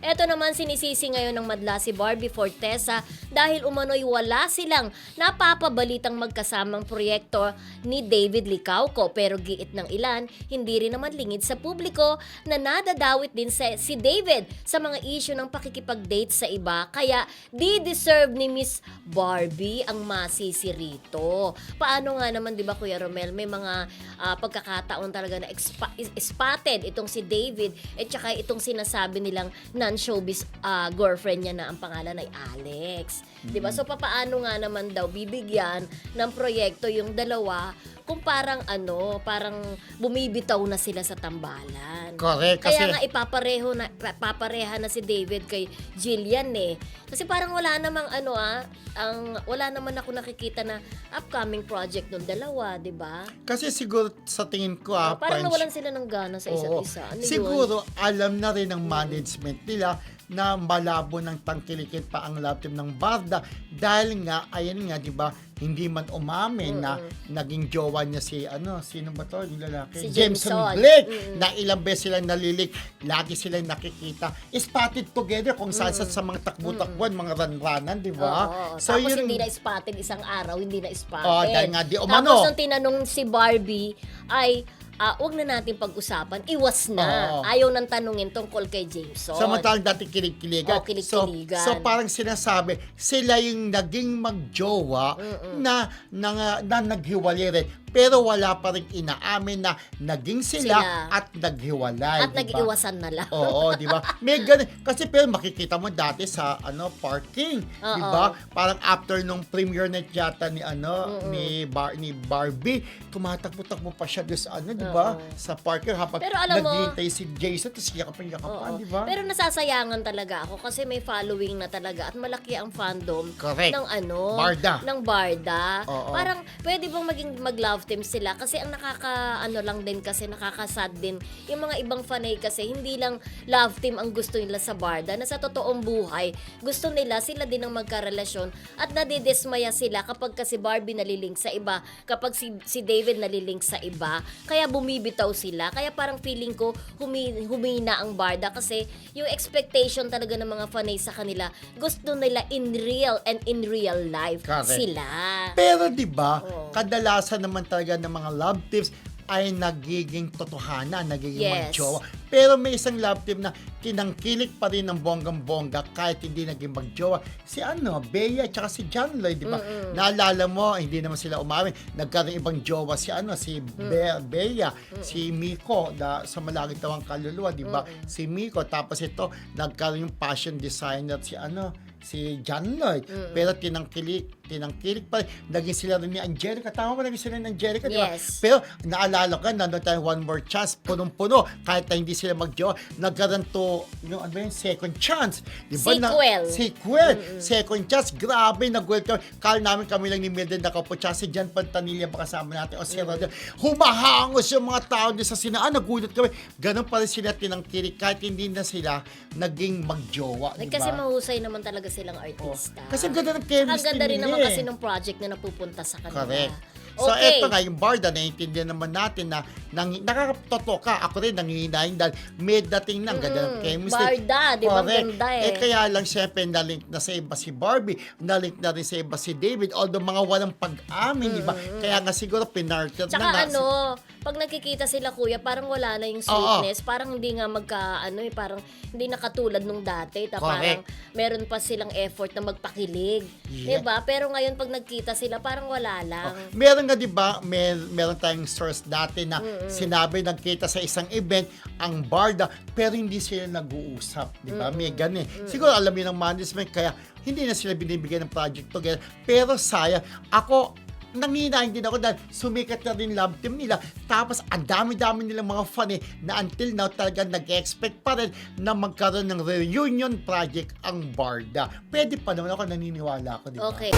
Eto naman sinisisi ngayon ng madla si Barbie Fortesa dahil umano'y wala silang napapabalitang magkasamang proyekto ni David Licauco. Pero giit ng ilan, hindi rin naman lingid sa publiko na nadadawit din si David sa mga issue ng pakikipag-date sa iba. Kaya di-deserve ni Miss Barbie ang masisi rito. Paano nga naman, di ba Kuya Romel, may mga pagkakataon talaga na spotted itong si David at saka itong sinasabi nilang non-showbiz girlfriend niya na ang pangalan ay Alex. Di ba? So papaano nga naman daw bibigyan ng proyekto yung dalawa kung parang parang bumibitaw na sila sa tambalan. Correct. Kaya Kasi, nga ipapareha na si David kay Jillian eh. Kasi parang wala namang wala naman ako nakikita na upcoming project ng dalawa, di ba? kasi siguro sa tingin ko, Parang French, nawalan sila ng gana sa isa't oo. isa. Ano Siguro, alam na rin ng management nila na malabo ng tangkilikin pa ang love team ng Barda dahil nga, ayan nga, di ba, hindi man umamin na naging jowa niya sino ba to? Yung lalaki? Si Jameson Jameson. Blake. Na ilang beses silang nalilik, lagi silang nakikita. Spotted together kung saan sa mga takbo-takbuan, mga ranranan, di ba? Oo. So, Tapos yun, hindi na spotted isang araw, hindi na spotted. Oh, dahil nga di umano. Tapos nung tinanong si Barbie ay wag na natin pag-usapan, iwas na. Oo. Ayaw nang tanungin tungkol kay Jameson. samantalang dati kilig-kiligan. Oh, kilig-kiligan. So parang sinasabi, sila yung naging magjowa na naghiwalay rin. Pero wala pa rin inaamin na naging sila. At naghiwalay. At diba? nag-iwasan na lang. Oo, di ba? May ganun. Kasi pero makikita mo dati sa parking, di ba? Parang after nung premiere night yata ni ni Barbie, tumatakbo-takbo pa siya doon sa di ba? Sa parking habang Pero alam mo, naghihintay si Jason tapos yakapan, di ba? Pero nasasayangan talaga ako kasi may following na talaga at malaki ang fandom Correct. ng Barda. ng Barda. Oo. Parang pwede bang maging mag-love team sila kasi ang lang din kasi nakakasad din yung mga ibang fanay kasi hindi lang love team ang gusto nila sa Barda na sa totoong buhay gusto nila sila din ang magkarelasyon at nadidismaya sila kapag kasi Barbie nalilink sa iba, kapag si David nalilink sa iba, kaya bumibitaw sila. Kaya parang feeling ko humina ang Barda kasi yung expectation talaga ng mga fanay sa kanila, gusto nila in real and in real life. Correct. Sila. Pero di ba, Oo. kadalasan naman talaga ng mga love teams ay nagiging totohanan, nagiging Yes. magjowa. Pero may isang love team na tinangkilik pa rin ng bonggang-bongga kahit hindi naging magjowa. Si Bea at si John Lloyd, di ba? Naalala mo, hindi naman sila umamin. Nagkaroon ibang jowa si Bea, si Miko, sa Malagit Tawang Kaluluwa, di ba? Si Miko, tapos ito, nagkaroon yung fashion designer si John Lloyd. Pero tinangkilik pa rin. Naging sila rin ni Angelica. Tama ba naging sila ni Angelica? Diba? Yes. Pero naalala ko, nandun tayo One More Chance, punong-puno. Kahit na hindi sila magjowa, nagkaroon to, second chance. Diba? Sequel. Second chance. Grabe, nag-welcome. Kala namin kami lang ni Mildred nakaupo. Tsaka si John Pantanilla ba kasama natin? O si Rodel. Humahangos yung mga tao din sa sinaan. Nagulat kami. Ganon pa rin sila tinangkilik. Kahit hindi na sila naging magjowa. Diba? Kasi mahusay naman talaga silang artista. Kasi ang ganda ng chemistry ang ganda rin nila naman eh. kasi ng project na napupunta sa kanila. Correct. So, Okay. eto nga, yung Barda, naiintindihan naman natin na nakakatotoo ka. Ako rin, nangihinayin dahil may dating ng ganda ng chemistry. Barda, di ba? Correct. Ganda eh. Kaya lang, syempre, nalink na sa iba si Barbie, nalink na rin sa iba si David, although mga walang pag-amin, di ba? Kaya nga siguro, pinarket Tsaka na nga. pag nakikita sila kuya, parang wala na yung sweetness. Parang hindi nga parang hindi na katulad nung dati. Parang meron pa silang effort na magpakilig. Yeah. Diba? Pero ngayon pag nagkita sila, parang wala lang. Meron nga, di ba, meron tayong source dati na sinabi, nagkita sa isang event, ang Barda, pero hindi sila nag-uusap. Di ba? May ganun. Siguro alam yun ng management, kaya hindi na sila binibigyan ng project together. Pero sayang, nangihinahin din ako dahil sumikat na rin love team nila. Tapos, ang dami-dami nilang mga fan na until now talagang nag-expect pa rin na magkaroon ng reunion project ang Barda. Pwede pa naman ako, naniniwala ako, di ba? Okay.